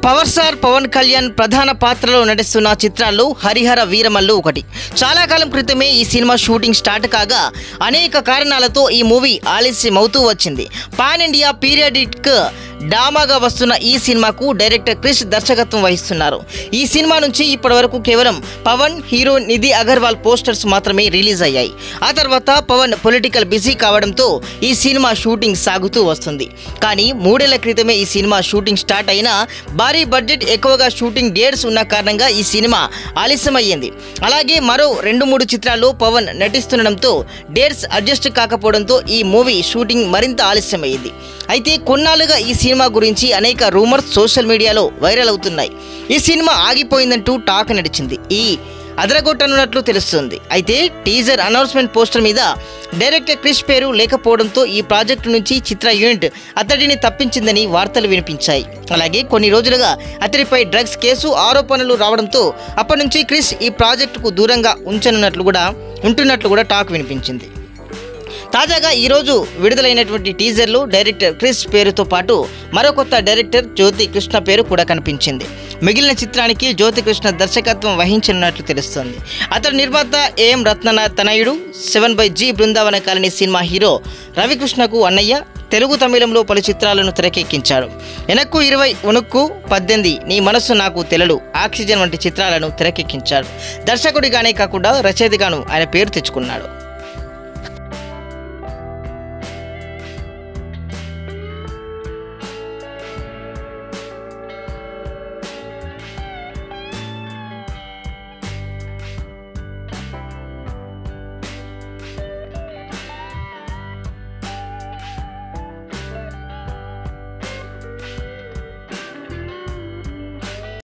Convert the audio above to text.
Power star Pawan Kalyan ప్రధాన పాత్రలో నటిస్తున్న చిత్రాల్లో హరిహర వీరమల్లు ఒకటి. చాలా కాలం క్రితమే ఈ సినిమా షూటింగ్ స్టార్ట్ కాగా అనేక కారణాలతో ఈ మూవీ ఆలస్యమవుతూ వచ్చింది. పాన్ ఇండియా పీరియాడిక్ డ్రామాగా వస్తున్న ఈ సినిమాకు డైరెక్టర్ క్రిష్ దర్శకత్వం వహిస్తున్నారు. ఈ సినిమా నుంచి ఇప్పటివరకు కేవలం పవన్, హీరో నిధి అగర్వాల్ పోస్టర్స్ మాత్రమే రిలీజ్ అయ్యాయి. ఆ తర్వాత పవన్ పొలిటికల్ బిజీ కావడంతో ఈ సినిమా షూటింగ్ సాగుతూ వస్తుంది. కానీ 3 ఏళ్ల క్రితమే ఈ సినిమా షూటింగ్ స్టార్ట్ అయినా భారీ బడ్జెట్, ఎక్కువగా షూటింగ్ డేట్స్ ఉన్న కారణంగా ఈ సినిమా ఆలస్యమయ్యింది. అలాగే మరో 2-3 చిత్రాల్లో పవన్ నటిస్తుండడంతో డేట్స్ అడ్జస్ట్ కాకపోవడంతో ఈ మూవీ షూటింగ్ మరింత ఆలస్యమైంది. అయితే కొన్నాళ్ళుగా ఈ సినిమా గురించి అనేక రూమర్స్ సోషల్ మీడియాలో వైరల్ అవుతున్నాయి. ఈ సినిమా ఆగిపోయిందంటూ టాక్ నడిచింది. ఈ అదరగొట్టనున్నట్లు తెలుస్తుంది. అయితే టీజర్ అనౌన్స్మెంట్ పోస్టర్ మీద డైరెక్టర్ క్రిష్ పేరు లేకపోవడంతో ఈ ప్రాజెక్టు నుంచి చిత్ర యూనిట్ అతడిని తప్పించిందని వార్తలు వినిపించాయి. అలాగే కొన్ని రోజులుగా అతడిపై డ్రగ్స్ కేసు ఆరోపణలు రావడంతో అప్పటి నుంచి క్రిష్ ఈ ప్రాజెక్టుకు దూరంగా ఉంటున్నట్లు కూడా టాక్ వినిపించింది. తాజాగా ఈరోజు విడుదలైనటువంటి టీజర్లో డైరెక్టర్ క్రిష్ పేరుతో పాటు మరో కొత్త డైరెక్టర్ జ్యోతి కృష్ణ పేరు కూడా కనిపించింది. మిగిలిన చిత్రానికి జ్యోతి కృష్ణ దర్శకత్వం వహించనున్నట్లు తెలుస్తోంది. అతడు నిర్మాత ఏఎం రత్న తనయుడు. 7/G Brindavana colony cinema hero రవికృష్ణకు అన్నయ్య. తెలుగు, తమిళంలో పలు చిత్రాలను తెరకెక్కించాడు. ఎనక్కు 20, ఉనుక్కు 18, నీ మనస్సు నాకు తెలలు, ఆక్సిజన్ వంటి చిత్రాలను తెరకెక్కించాడు. దర్శకుడిగానే కాకుండా రచయితగాను ఆయన పేరు తెచ్చుకున్నాడు.